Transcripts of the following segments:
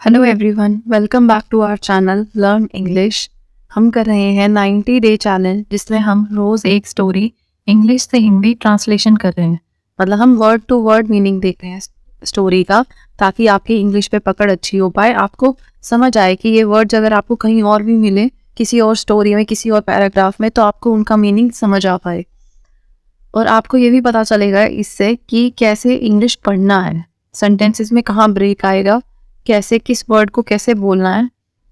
Hello everyone, welcome back to our channel learn English. हम कर रहे हैं 90 डे चैलेंज, जिसमें हम रोज़ एक स्टोरी इंग्लिश से हिंदी ट्रांसलेशन कर रहे हैं। मतलब हम वर्ड टू वर्ड मीनिंग देख रहे हैं स्टोरी का, ताकि आपकी इंग्लिश पे पकड़ अच्छी हो पाए, आपको समझ आए कि ये वर्ड्स अगर आपको कहीं और भी मिले, किसी और स्टोरी में, किसी और पैराग्राफ में, तो आपको उनका मीनिंग समझ आ पाए। और आपको ये भी पता चलेगा इससे कि कैसे इंग्लिश पढ़ना है, सेंटेंसेस में कहाँ ब्रेक आएगा, कैसे किस वर्ड को कैसे बोलना है।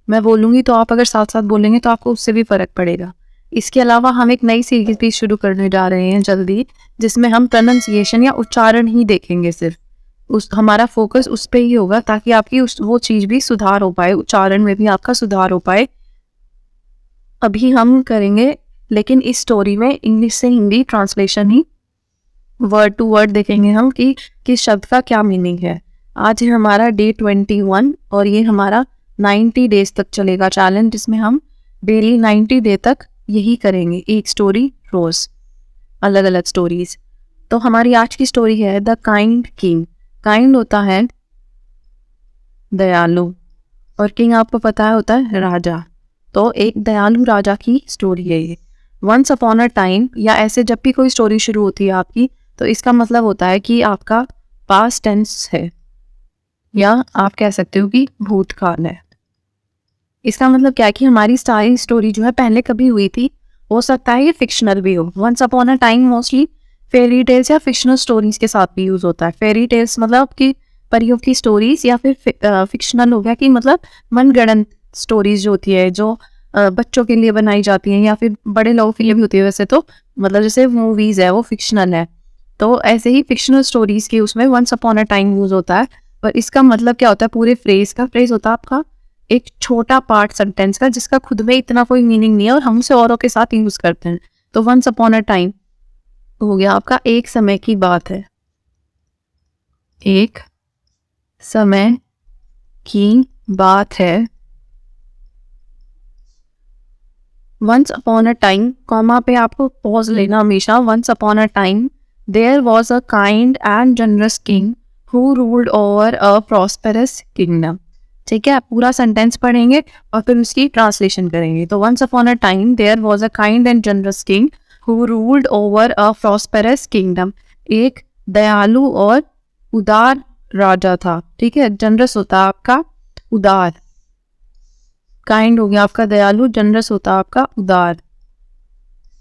मैं बोलूँगी तो आप अगर साथ साथ बोलेंगे तो आपको उससे भी फ़र्क पड़ेगा। इसके अलावा हम एक नई सीरीज भी शुरू करने जा रहे हैं जल्दी, जिसमें हम प्रोनाउंसिएशन या उच्चारण ही देखेंगे। सिर्फ हमारा फोकस उस पर ही होगा, ताकि आपकी वो चीज़ भी सुधार हो पाए, उच्चारण में भी आपका सुधार हो पाए। अभी हम करेंगे, लेकिन इस स्टोरी में इंग्लिश से हिंदी ट्रांसलेशन ही, वर्ड टू वर्ड देखेंगे हम कि किस शब्द का क्या मीनिंग है। आज है हमारा डे 21 और ये हमारा 90 डेज तक चलेगा चैलेंज, जिसमें हम डेली 90 डे तक यही करेंगे, एक स्टोरी रोज, अलग अलग स्टोरीज। तो हमारी आज की स्टोरी है द काइंड किंग। काइंड होता है दयालु, और किंग आपको पता है होता है राजा। तो एक दयालु राजा की स्टोरी है ये। वंस अपॉन अ टाइम, या ऐसे जब भी कोई स्टोरी शुरू होती है आपकी, तो इसका मतलब होता है कि आपका पास्ट टेंस है, या आप कह सकते हो कि भूतकाल है। इसका मतलब क्या है कि हमारी सारी स्टोरी जो है पहले कभी हुई थी। हो सकता है ये फिक्शनल भी हो। Once upon a time mostly fairy tales या फिक्शनल स्टोरीज के साथ भी यूज होता है। फेरी टेल्स मतलब कि परियों की स्टोरीज, या फिर फिक्शनल हो गया कि मतलब मनगढ़ंत स्टोरीज जो होती है, जो बच्चों के लिए बनाई जाती हैं, या फिर बड़े लोगों के लिए भी होती है। वैसे तो मतलब जैसे मूवीज है वो फिक्शनल है, तो ऐसे ही फिक्शनल स्टोरीज के उसमें once upon a time use होता है। पर इसका मतलब क्या होता है, पूरे फ्रेज का, फ्रेज होता है आपका एक छोटा पार्ट सेंटेंस का, जिसका खुद में इतना कोई मीनिंग नहीं है और हम उसे औरों के साथ यूज करते हैं। तो वंस अपॉन अ टाइम हो गया आपका एक समय की बात है, एक समय की बात है। Once upon a time, comma पे आपको पॉज लेना हमेशा। Once upon a time there was a kind and generous king who ruled over a prosperous kingdom. ठीक है, पूरा सेंटेंस पढ़ेंगे और फिर उसकी ट्रांसलेशन करेंगे। तो once upon a time there was a kind and generous king who ruled over a prosperous kingdom. एक दयालु और उदार राजा था। ठीक है, जनरस होता है आपका उदार, काइंड हो गया आपका दयालु, जनरस होता आपका उदार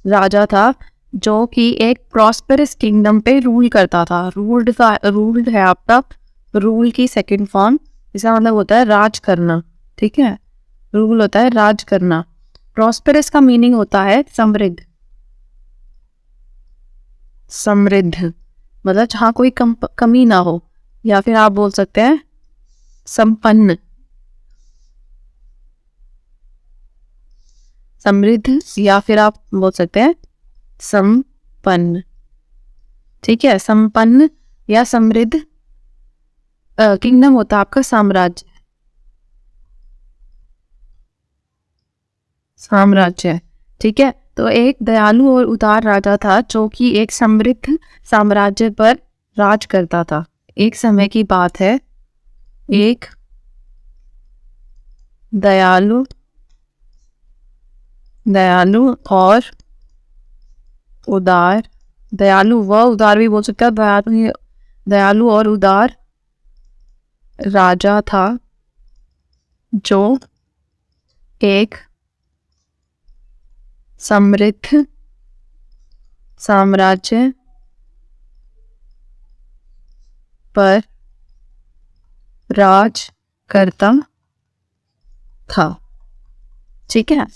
राजा था, जो कि एक प्रॉस्पेरस किंगडम पे रूल करता था। रूल्ड है आपका रूल की सेकंड फॉर्म, इसका मतलब होता है राज करना। ठीक है, रूल होता है राज करना। प्रॉस्पेरस का मीनिंग होता है समृद्ध। समृद्ध मतलब जहाँ कोई कमी ना हो, या फिर आप बोल सकते हैं संपन्न। समृद्ध, या फिर आप बोल सकते हैं संपन्न। ठीक है, संपन्न या समृद्ध। किंगडम होता है आपका साम्राज्य, साम्राज्य। ठीक है, तो एक दयालु और उदार राजा था, जो कि एक समृद्ध साम्राज्य पर राज करता था। एक समय की बात है, एक दयालु और उदार, दयालु व उदार भी बोल सकता है, दयालु और उदार राजा था, जो एक समृद्ध साम्राज्य पर राज करता था। ठीक है,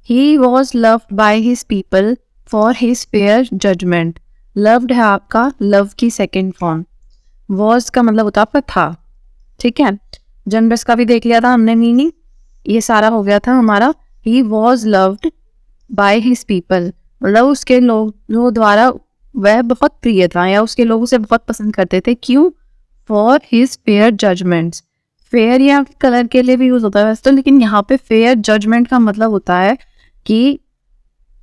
he was loved by his people for his fair judgement. Loved है आपका लव की सेकेंड फॉर्म। वॉज का मतलब होता है आपका था। ठीक है, जनरस का भी देख लिया था हमने मीनिंग, ये सारा हो गया था हमारा। ही was loved by his people, मतलब उसके लोगों द्वारा वह बहुत प्रिय था, या उसके लोग उसे बहुत पसंद करते थे। क्यों? For his fair judgements. Fair या कलर के लिए भी यूज होता है वैसे तो, लेकिन यहाँ पे फेयर जजमेंट का मतलब होता है कि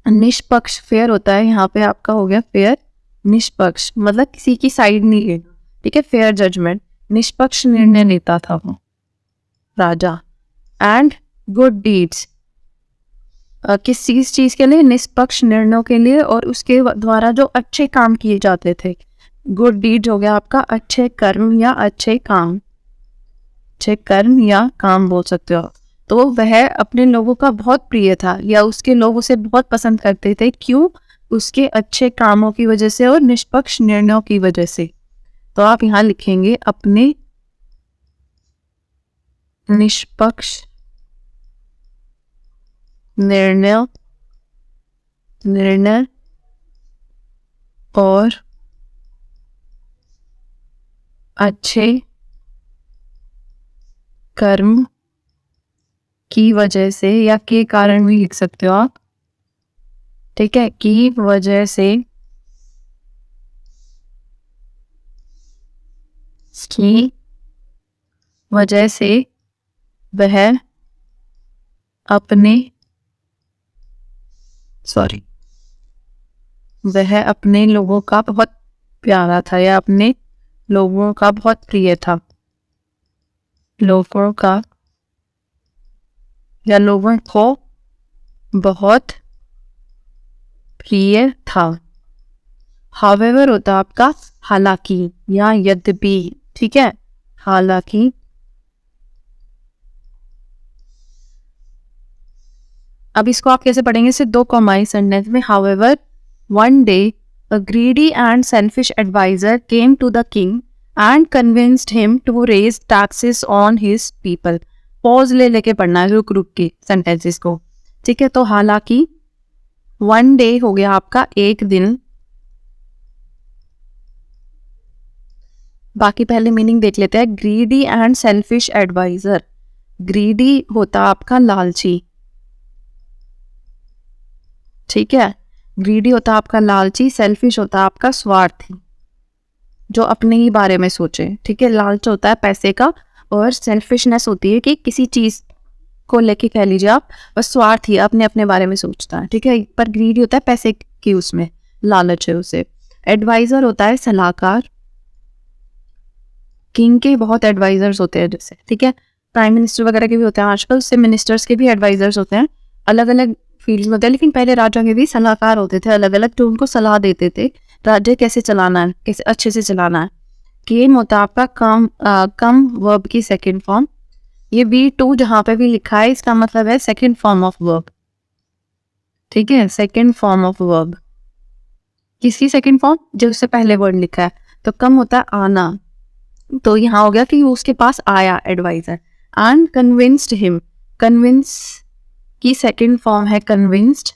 निष्पक्ष। फेयर होता है यहाँ पे आपका हो गया फेयर, निष्पक्ष मतलब किसी की साइड नहीं लेना। ठीक है, फेयर जजमेंट, निष्पक्ष निर्णय लेता था वो। राजा। एंड गुड डीड्स, किस चीज के लिए? निष्पक्ष निर्णयों के लिए और उसके द्वारा जो अच्छे काम किए जाते थे। गुड डीड हो गया आपका अच्छे कर्म या अच्छे काम, अच्छे कर्म या काम बोल सकते हो। तो वह अपने लोगों का बहुत प्रिय था या उसके लोग उसे बहुत पसंद करते थे। क्यों? उसके अच्छे कामों की वजह से और निष्पक्ष निर्णयों की वजह से। तो आप यहाँ लिखेंगे अपने निष्पक्ष निर्णय और अच्छे कर्म की वजह से, या के कारण भी लिख सकते हो आप, ठीक है, की वजह से, की वजह से वह अपने वह अपने लोगों का बहुत प्यारा था या अपने लोगों का बहुत प्रिय था। लोगों का या लोगों को बहुत प्रिय था। हावेवर होता है आपका हालांकि या यद्यपि, ठीक है, हालांकि। अब इसको आप कैसे पढ़ेंगे? सिर्फ 2 कॉमाई सेंटेंस में। However one day a greedy and selfish advisor came to the king and convinced him to raise taxes on his people। Pause ले लेके पढ़ना है, रुक रुक के सेंटेंसेस को, ठीक है। तो हालांकि वन डे हो गया आपका एक दिन। बाकी पहले मीनिंग देख लेते हैं। Greedy and selfish advisor, greedy होता आपका लालची, ठीक है, ग्रीडी होता आपका लालची, सेल्फिश होता आपका स्वार्थी, जो अपने ही बारे में सोचे, ठीक है। लालच होता है पैसे का और सेल्फिशनेस होती है कि किसी चीज को लेके कह लीजिए आप, बस स्वार्थी अपने अपने बारे में सोचता है, ठीक है। पर ग्रीडी होता है पैसे की, उसमें लालच है उसे। एडवाइजर होता है सलाहकार, किंग के बहुत एडवाइजर्स होते हैं जैसे, ठीक है, प्राइम मिनिस्टर वगैरह के भी होते हैं आजकल, उससे मिनिस्टर्स के भी एडवाइजर्स होते हैं, अलग अलग फील्ड्स में होते हैं। लेकिन पहले राजा के भी सलाहकार होते थे अलग अलग, जो उनको सलाह देते थे राज्य कैसे चलाना है, कैसे अच्छे से चलाना है। केम होता है आपका कम वर्ब की सेकंड फॉर्म। ये V2 जहां पे भी लिखा है इसका मतलब है सेकंड फॉर्म ऑफ वर्ब, ठीक है, सेकंड फॉर्म ऑफ वर्ब। किसकी सेकंड फॉर्म? जो उससे पहले वर्ड लिखा है। तो कम होता है आना, तो यहाँ हो गया कि उसके पास आया advisor. And convinced him, convince की सेकंड फॉर्म है कन्विंस्ड।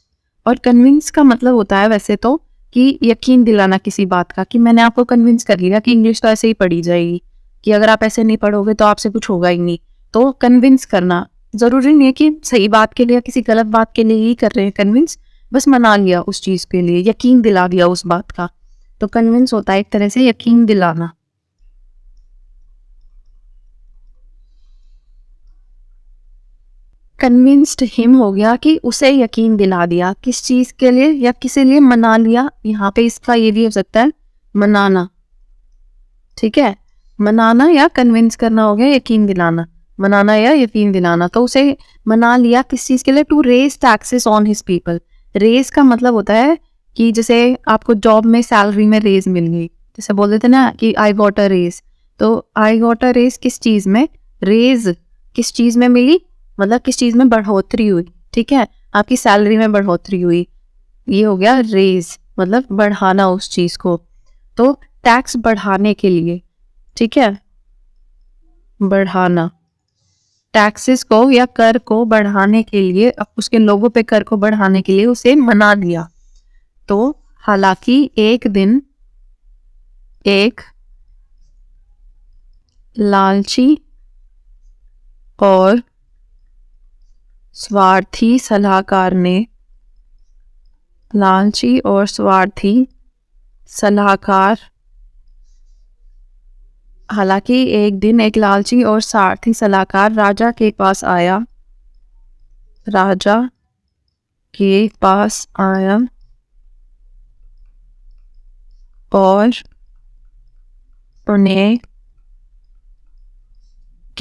और कन्विंस का मतलब होता है वैसे तो कि यकीन दिलाना किसी बात का, कि मैंने आपको कन्विंस कर लिया कि इंग्लिश तो ऐसे ही पढ़ी जाएगी, कि अगर आप ऐसे नहीं पढ़ोगे तो आपसे कुछ होगा ही नहीं। तो कन्विंस करना जरूरी नहीं है कि सही बात के लिए या किसी गलत बात के लिए ही कर रहे हैं कन्विंस, बस मना लिया उस चीज के लिए, यकीन दिला दिया उस बात का। तो कन्विंस होता है एक तरह से यकीन दिलाना। कन्विंस्ड हिम हो गया कि उसे यकीन दिला दिया, किस चीज के लिए या किसी लिए मना लिया। यहाँ पे इसका ये भी हो सकता है मनाना, ठीक है, मनाना या कन्विंस करना हो गया यकीन दिलाना, मनाना या यकीन दिलाना। तो उसे मना लिया किस चीज के लिए? To raise taxes on his people. Raise का मतलब होता है कि जैसे आपको जॉब में सैलरी में रेज मिल गई, जैसे बोल देते ना कि आई गॉट अ रेज। तो आई गॉट अ रेज किस चीज में? रेज किस चीज में मिली? मतलब किस चीज में बढ़ोतरी हुई, ठीक है, आपकी सैलरी में बढ़ोतरी हुई, ये हो गया रेज, मतलब बढ़ाना उस चीज को। तो टैक्स बढ़ाने के लिए, ठीक है, बढ़ाना, टैक्सेस को या कर को बढ़ाने के लिए, उसके लोगों पे कर को बढ़ाने के लिए उसे मना दिया। तो हालांकि एक दिन एक लालची और स्वार्थी सलाहकार ने, लालची और स्वार्थी सलाहकार, हालांकि एक दिन एक लालची और स्वार्थी सलाहकार राजा के पास आया, राजा के पास आया और उन्हें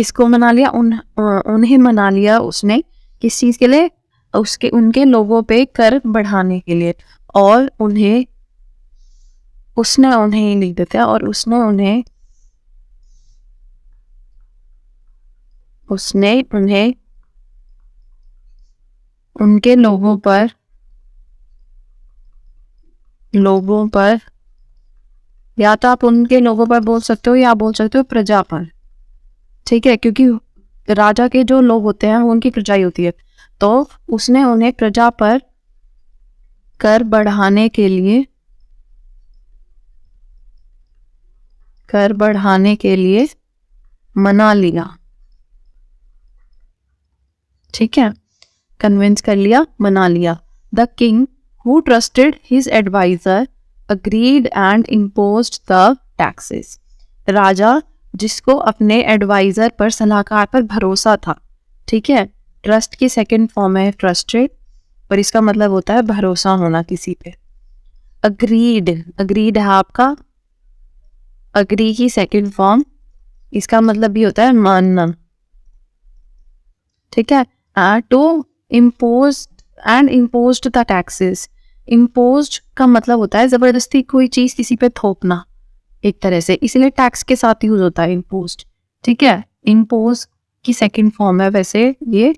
किसको मना लिया? उन्हें मना लिया उसने, किस चीज के लिए? उनके लोगों पे कर बढ़ाने के लिए। और उसने उन्हें लिख देते हैं, और उसने उन्हें उनके लोगों पर, या तो आप उनके लोगों पर बोल सकते हो या बोल सकते हो प्रजा पर, ठीक है, क्योंकि राजा के जो लोग होते हैं वो उनकी प्रजा ही होती है। तो उसने उन्हें प्रजा पर कर बढ़ाने के लिए मना लिया, ठीक है, कन्विंस कर लिया, मना लिया। The king who trusted his advisor agreed and imposed the taxes. राजा जिसको अपने एडवाइजर पर, सलाहकार पर भरोसा था, ठीक है, ट्रस्ट की सेकंड फॉर्म है ट्रस्टेड, और इसका मतलब होता है भरोसा होना किसी पे। अग्रीड है आपका, अग्री की सेकंड फॉर्म, इसका मतलब भी होता है मानना, ठीक है। To imposed the taxes. Imposed का मतलब होता है जबरदस्ती कोई चीज किसी पे थोपना, एक तरह से, इसलिए टैक्स के साथ यूज होता है इम्पोज्ड, ठीक है। इम्पोज की सेकंड फॉर्म है वैसे ये,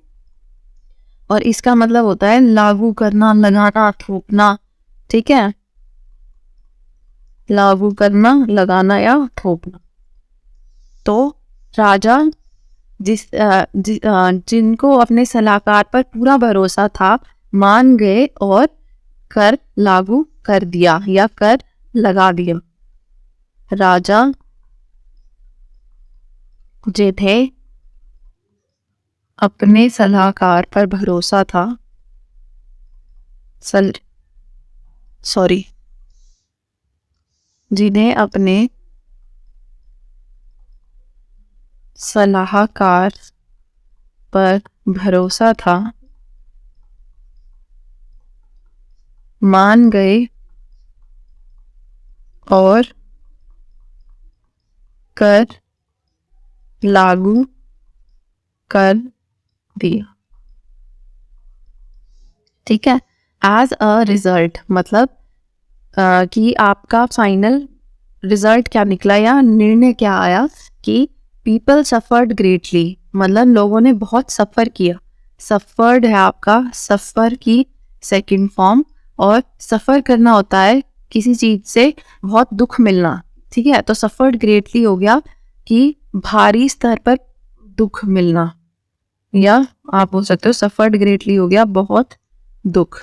और इसका मतलब होता है लागू करना, लगाना, थोपना, ठीक है, लागू करना, लगाना या थोपना। तो राजा जिनको अपने सलाहकार पर पूरा भरोसा था, मान गए और कर लागू कर दिया या कर लगा दिया। राजा जिन्हें अपने सलाहकार पर भरोसा था, जिन्हें अपने सलाहकार पर भरोसा था, मान गए और कर लागू कर दिया, ठीक है। एज अ रिजल्ट मतलब कि आपका फाइनल रिजल्ट क्या निकला या निर्णय क्या आया कि पीपल सफर्ड ग्रेटली, मतलब लोगों ने बहुत सफ़र किया। सफर्ड है आपका, सफ़र की सेकंड फॉर्म, और सफ़र करना होता है किसी चीज से बहुत दुख मिलना, ठीक है। तो सफर्ड ग्रेटली हो गया कि भारी स्तर पर दुख मिलना, या आप बोल सकते हो सफर्ड ग्रेटली हो गया बहुत दुख,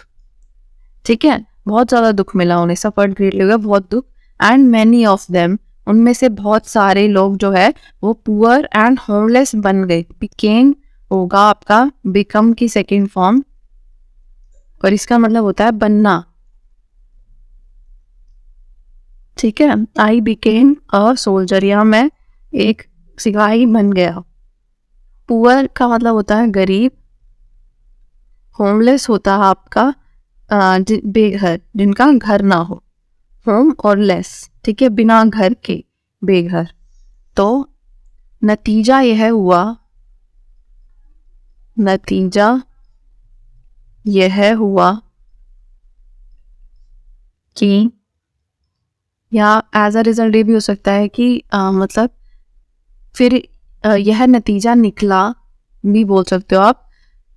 ठीक है, बहुत ज्यादा दुख मिला उन्हें, सफर्ड ग्रेटली हो गया बहुत दुख। एंड मैनी ऑफ देम, उनमें से बहुत सारे लोग जो है वो पुअर एंड होमलेस बन गए। बिकेम होगा आपका बिकम की सेकंड फॉर्म, और इसका मतलब होता है बनना, ठीक है। आई बिकेम अ सोल्जर, या मैं एक सिपाही बन गया। पुअर का मतलब होता है गरीब, होमलेस होता है आपका बेघर, जिनका घर ना हो, होम और लेस, ठीक है, बिना घर के, बेघर। तो नतीजा यह हुआ कि, या एज अ रिजल्ट ये भी हो सकता है कि मतलब फिर यह नतीजा निकला भी बोल सकते हो आप,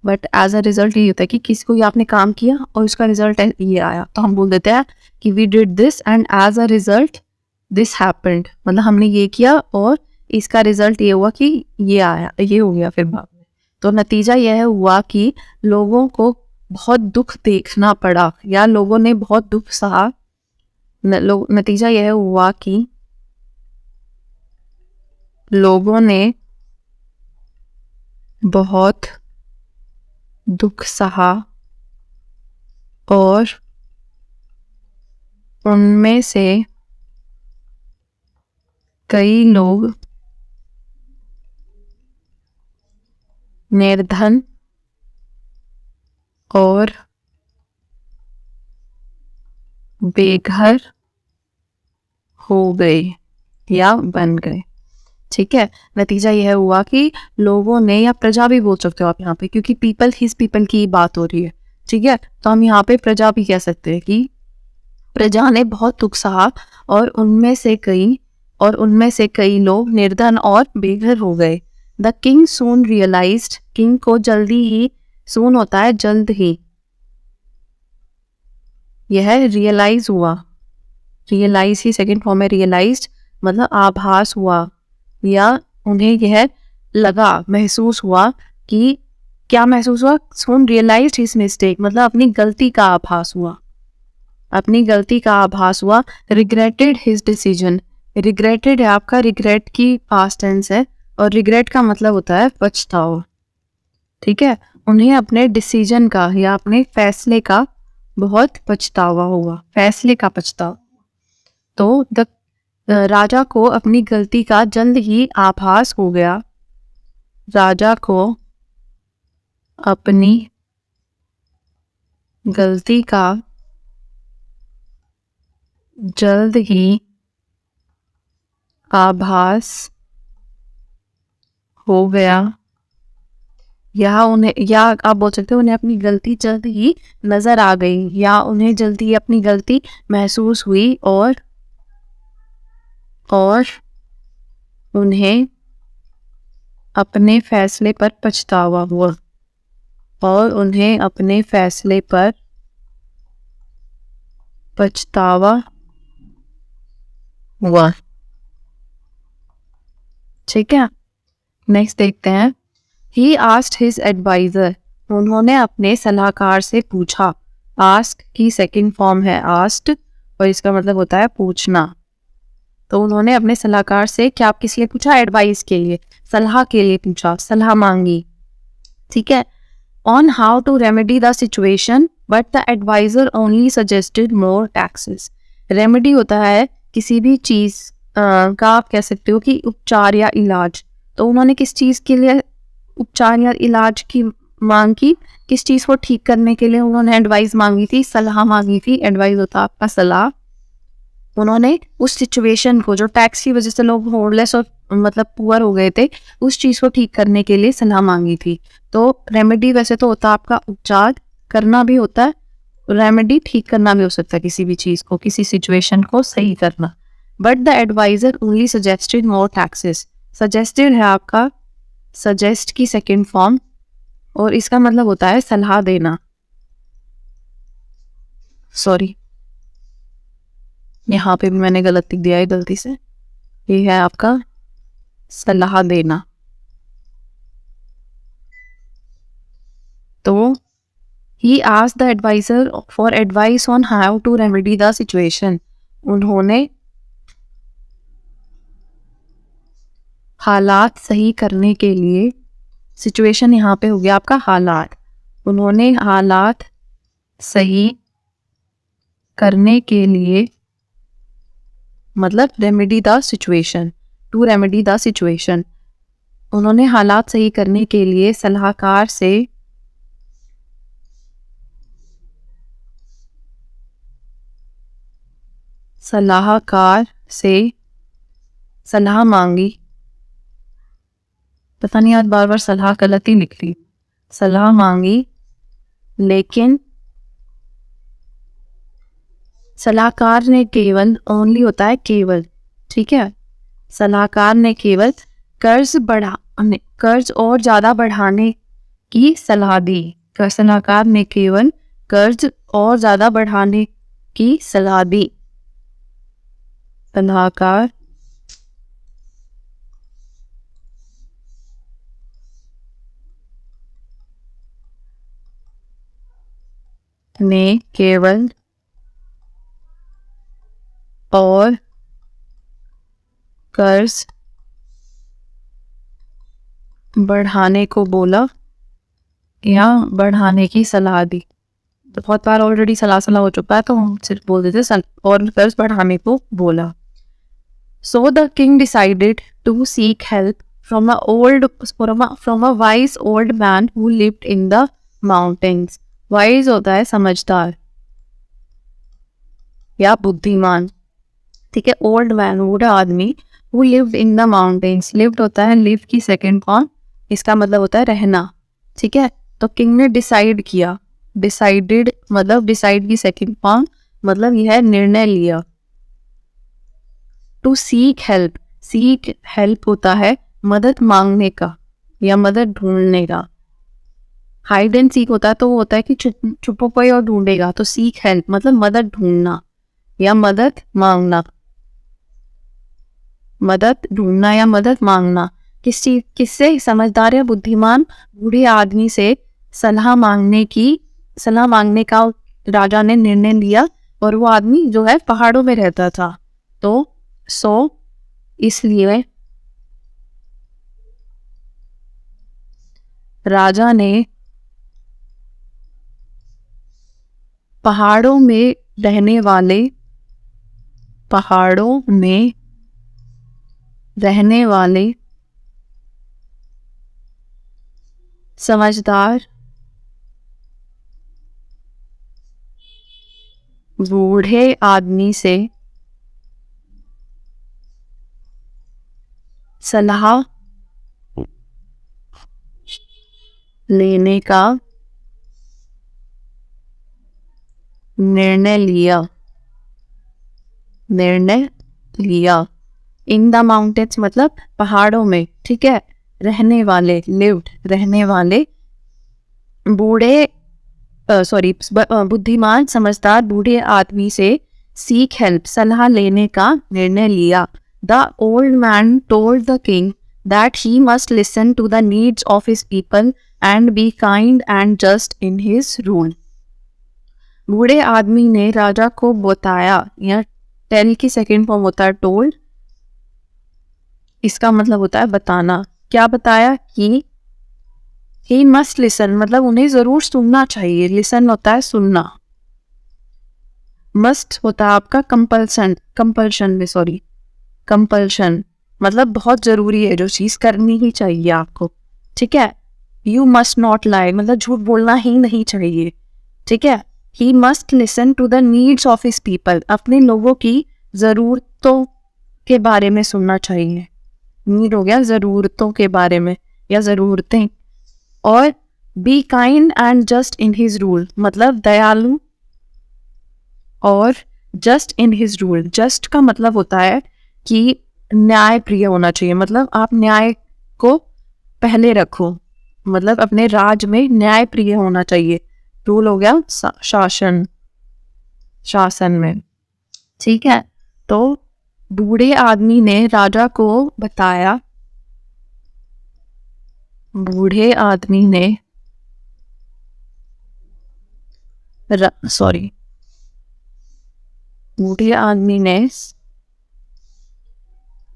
बट एज अ रिजल्ट ये होता है कि किसी को आपने काम किया और उसका रिजल्ट ये आया, तो हम बोल देते हैं कि we did this and as a result this happened, मतलब हमने ये किया और इसका रिजल्ट ये हुआ कि ये आया, ये हो गया फिर बाद में। तो नतीजा यह हुआ कि लोगों को बहुत दुख देखना पड़ा, या लोगों ने बहुत दुख सहा। नतीजा यह हुआ कि लोगों ने बहुत दुख सहा और उनमें से कई लोग निर्धन और बेघर हो गए या बन गए, ठीक है, नतीजा यह हुआ कि लोगों ने, या प्रजा भी बोल सकते हो आप यहाँ पे, क्योंकि पीपल हिज पीपल की बात हो रही है, ठीक है, तो हम यहाँ पे प्रजा भी कह सकते हैं कि प्रजा ने बहुत दुख सहा और उनमें से कई लोग निर्धन और बेघर हो गए। The king soon realised, king को जल्दी ही, सून होता है जल्द ही, यह रियलाइज हुआ, रियलाइज ही सेकंड फॉर्म है, रियलाइज्ड मतलब आभास हुआ, या उन्हें यह लगा, महसूस हुआ कि, क्या महसूस हुआ, सून रियलाइज्ड हिज मिस्टेक मतलब अपनी गलती का आभास हुआ, अपनी गलती का आभास हुआ। रिग्रेटेड हिज डिसीजन, रिग्रेटेड है आपका, रिग्रेट की पास्ट टेंस है, और रिग्रेट का मतलब होता है पछतावा, ठीक है, उन्हें अपने डिसीजन का या अपने फैसले का बहुत पछतावा हुआ, फैसले का पछतावा। तो राजा को अपनी गलती का जल्द ही आभास हो गया, राजा को अपनी गलती का जल्द ही आभास हो गया, या आप बोल सकते हो उन्हें अपनी गलती जल्द ही नजर आ गई, या उन्हें जल्द ही अपनी गलती महसूस हुई, और उन्हें अपने फैसले पर पछतावा हुआ, और उन्हें अपने फैसले पर पछतावा हुआ, ठीक है। नेक्स्ट देखते हैं, ही आस्क्ड हिज एडवाइजर, उन्होंने अपने सलाहकार से पूछा, आस्क की सेकंड फॉर्म है आस्क्ड, और इसका मतलब होता है पूछना, तो उन्होंने अपने सलाहकार से, क्या आप किसी लिए पूछा, एडवाइस के लिए, सलाह के लिए पूछा, सलाह मांगी, ठीक है, on how to remedy the situation but the advisor only suggested more taxes. Remedy होता है किसी भी चीज का आप कह सकते हो कि उपचार या इलाज, तो उन्होंने किस चीज के लिए उपचार या इलाज की मांग की, किस चीज को ठीक करने के लिए उन्होंने एडवाइस मांगी थी, सलाह मांगी थी, एडवाइस होता है आपका सलाह। उन्होंने उस सिचुएशन को, जो टैक्स की वजह से लोग होमलेस और मतलब पुअर हो गए थे, उस चीज को ठीक करने के लिए सलाह मांगी थी। तो रेमेडी वैसे तो होता है आपका उपचार करना भी होता है, रेमेडी ठीक करना भी हो सकता है, किसी भी चीज को, किसी सिचुएशन को सही करना। But the advisor only suggested more taxes, suggested है आपका सजेस्ट की सेकेंड फॉर्म, और इसका मतलब होता है सलाह देना, सॉरी यहाँ पे भी मैंने गलत लिख दिया है गलती से, ये है आपका सलाह देना। तो he asked the advisor for advice on how to remedy the situation, उन्होंने हालात सही करने के लिए, सिचुएशन यहाँ पे हो गया आपका हालात, उन्होंने हालात सही करने के लिए, मतलब remedy the situation, to remedy the situation, उन्होंने हालात सही करने के लिए सलाहकार से सलाह मांगी, पता नहीं आज बार बार सलाह गलत ही लिख ली, सलाह मांगी, लेकिन सलाहकार ने केवल, ओनली होता है केवल, ठीक है, सलाहकार ने केवल कर्ज और ज्यादा बढ़ाने की सलाह दी, सलाहकार ने केवल कर्ज और ज्यादा बढ़ाने की सलाह दी, सलाहकार ने केवल और कर्ज बढ़ाने को बोला, या बढ़ाने की सलाह दी, तो बहुत बार ऑलरेडी सलाह हो चुका है, तो हम सिर्फ बोल देते और कर्ज बढ़ाने को बोला। So the king decided to seek help from a wise old man who lived in the mountains. Wise होता है समझदार या बुद्धिमान, ठीक है, ओल्ड मैन बूढ़ा आदमी, who lived in the mountains, lived होता है लिव की सेकेंड फॉर्म, इसका मतलब होता है रहना, ठीक है। तो किंग ने डिसाइड किया, डिसाइडेड मतलब डिसाइड की सेकेंड फॉर्म, मतलब यह निर्णय लिया। To seek help, seek help होता है मदद मांगने का या मदद ढूंढने का। हाइड एंड सीक होता है तो वो होता है कि छुपो कोई और ढूंढेगा, तो सीक हेल्प मतलब मदद ढूंढना या मदद मांगना, मदद ढूंढना या मदद मांगना। किस चीज, किससे? समझदार या बुद्धिमान बूढ़े आदमी से सलाह मांगने का राजा ने निर्णय लिया, और वो आदमी जो है पहाड़ों में रहता था। तो इसलिए राजा ने पहाड़ों में रहने वाले समझदार बूढ़े आदमी से सलाह लेने का निर्णय लिया। इन द माउंटेन्स मतलब पहाड़ों में, ठीक है। रहने वाले, लिव्ड, रहने वाले बूढ़े बुद्धिमान समझदार बूढ़े आदमी से सीक हेल्प सलाह लेने का निर्णय लिया। The old man told the king that he must listen to the needs of his people and be kind and just in his rule. बूढ़े आदमी ने राजा को बताया, या टेल की सेकेंड फॉर्म होता है टोल्ड, इसका मतलब होता है बताना। क्या बताया? कि ही मस्ट लिसन मतलब उन्हें जरूर सुनना चाहिए, लिसन होता है सुनना, मस्ट होता है आपका कंपल्शन मतलब बहुत जरूरी है, जो चीज करनी ही चाहिए आपको, ठीक है। यू मस्ट नॉट लाई मतलब झूठ बोलना ही नहीं चाहिए, ठीक है। He must listen to the needs of his people, अपने लोगों की जरूरतों के बारे में सुनना चाहिए। नीड हो गया जरूरतों के बारे में या जरूरतें। और B kind and just in his rule मतलब दयालु और just in his rule. Just का मतलब होता है कि न्याय प्रिय होना चाहिए, मतलब आप न्याय को पहले रखो, मतलब अपने राज में न्याय प्रिय होना चाहिए। रूल हो गया शासन में, ठीक है। तो बूढ़े आदमी ने राजा को बताया, बूढ़े आदमी ने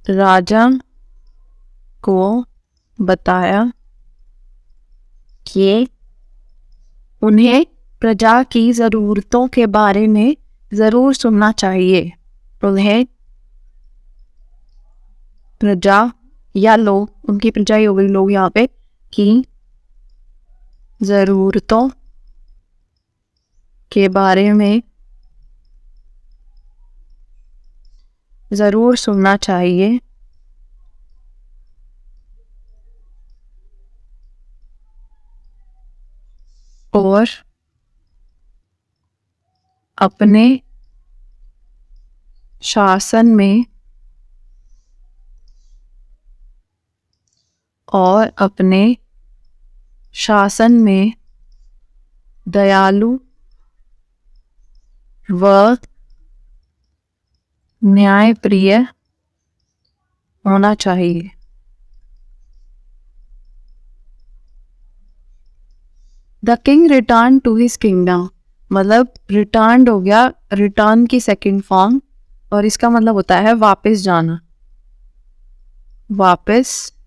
राजा को बताया कि उन्हें प्रजा की जरूरतों के बारे में जरूर सुनना चाहिए। उन्हें प्रजा या लोग, उनकी प्रजा ही हो गई लोग यहाँ पे, की जरूरतों के बारे में जरूर सुनना चाहिए और अपने शासन में दयालु व न्यायप्रिय होना चाहिए। The king return to his kingdom मतलब रिटर्न हो गया, रिटर्न की सेकेंड फॉर्म, और इसका मतलब होता है वापस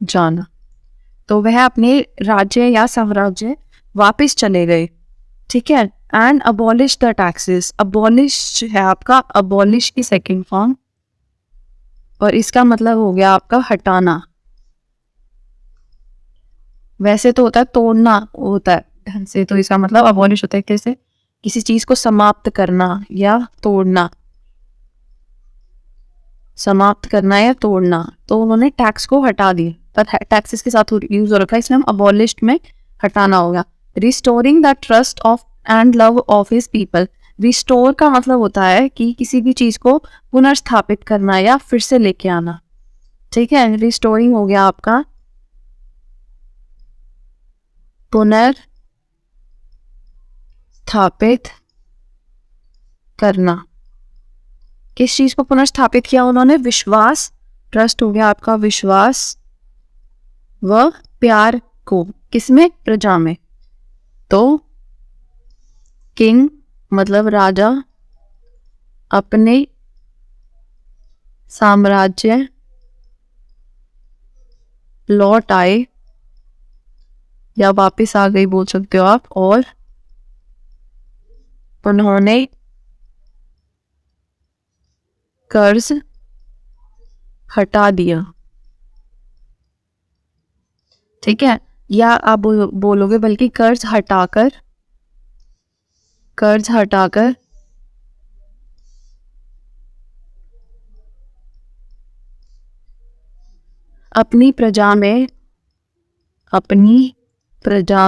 जाना। तो वह अपने राज्य या साम्राज्य वापस चले गए, ठीक है। And abolish the taxes, abolish है आपका अबॉलिश की सेकेंड फॉर्म, और इसका मतलब हो गया आपका हटाना। वैसे तो होता है तोड़ना होता है ढंग से, तो इसका मतलब अबॉलिश होता है कैसे, किसी चीज को समाप्त करना या तोड़ना। समाप्त करना या तोड़ना, तो उन्होंने टैक्स को हटा दिया, पर टैक्सेस के साथ यूज हो रखा है, इसमें हम अबॉलिश्ड में हटाना होगा। Restoring the trust of and love of his people. Restore का मतलब होता है कि किसी भी चीज को पुनर्स्थापित करना या फिर से लेके आना, ठीक है। रिस्टोरिंग हो गया आपका पुनर्स्थापित करना। किस चीज को पुनर्स्थापित किया उन्होंने? विश्वास, ट्रस्ट हो गया आपका विश्वास व प्यार को, किसमें? प्रजा में। तो किंग मतलब राजा अपने साम्राज्य लौट आए या वापस आ गई बोल सकते हो आप, और उन्होंने कर्ज हटा दिया, ठीक है। या आप बोलोगे बल्कि कर्ज हटाकर अपनी प्रजा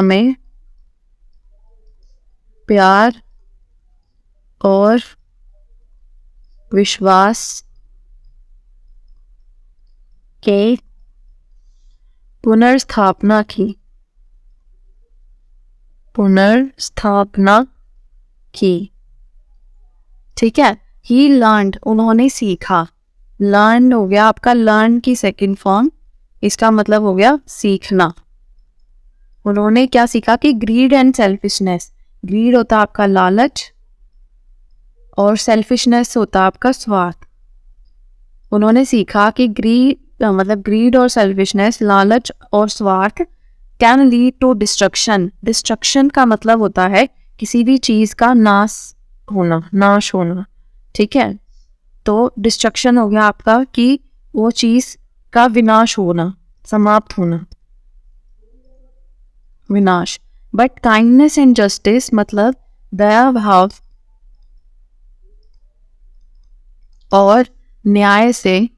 में प्यार और विश्वास के पुनर्स्थापना की, ठीक है। ही लर्नड, उन्होंने सीखा। लर्न हो गया आपका, लर्न की सेकंड फॉर्म, इसका मतलब हो गया सीखना। उन्होंने क्या सीखा कि ग्रीड एंड सेल्फिशनेस, ग्रीड होता है आपका लालच और सेल्फिशनेस होता है आपका स्वार्थ। उन्होंने सीखा कि ग्रीड और सेल्फिशनेस, लालच और स्वार्थ can lead to destruction. Destruction का मतलब होता है किसी भी चीज का नाश होना, ठीक है। तो डिस्ट्रक्शन हो गया आपका कि वो चीज का विनाश होना, समाप्त होना, विनाश। बट काइंडनेस एंड जस्टिस मतलब दया भाव और न्याय से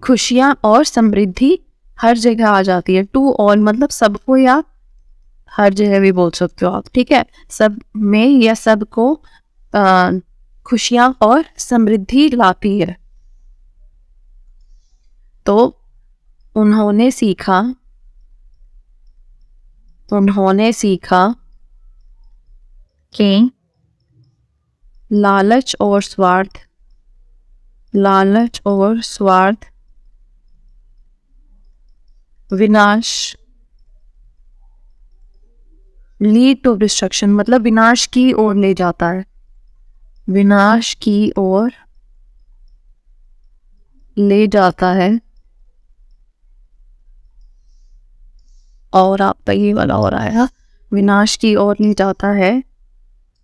खुशियां और समृद्धि हर जगह आ जाती है। टू ऑल मतलब सबको या हर जगह भी बोल सकते हो आप, ठीक है। सब में या सबको खुशियां और समृद्धि लाती है। तो उन्होंने सीखा कि लालच और स्वार्थ विनाश, लीड टू डिस्ट्रक्शन मतलब विनाश की ओर ले जाता है, विनाश की ओर ले जाता है। और आपका ये वाला हो रहा है, विनाश की ओर ले जाता है,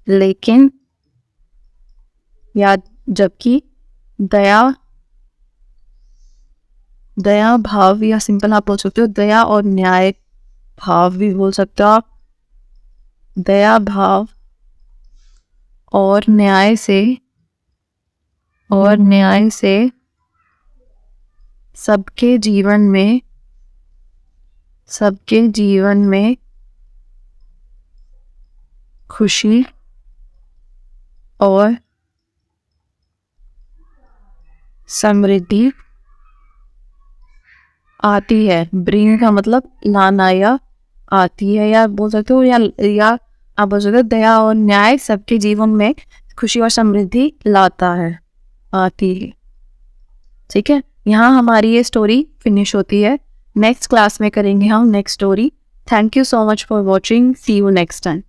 लेकिन या जबकि दया भाव, या सिंपल आप बोल सकते हो दया और न्याय भाव भी बोल सकते हो आप। दया भाव और न्याय से सबके जीवन में खुशी और समृद्धि आती है। ब्रिंग का मतलब लाना या आती है, या बोल सकते हो या आप बोल सकते हो दया और न्याय सबके जीवन में खुशी और समृद्धि लाता है, आती है, ठीक है। यहाँ हमारी ये स्टोरी फिनिश होती है। नेक्स्ट क्लास में करेंगे हम next story. Thank you so much for watching, see you next time.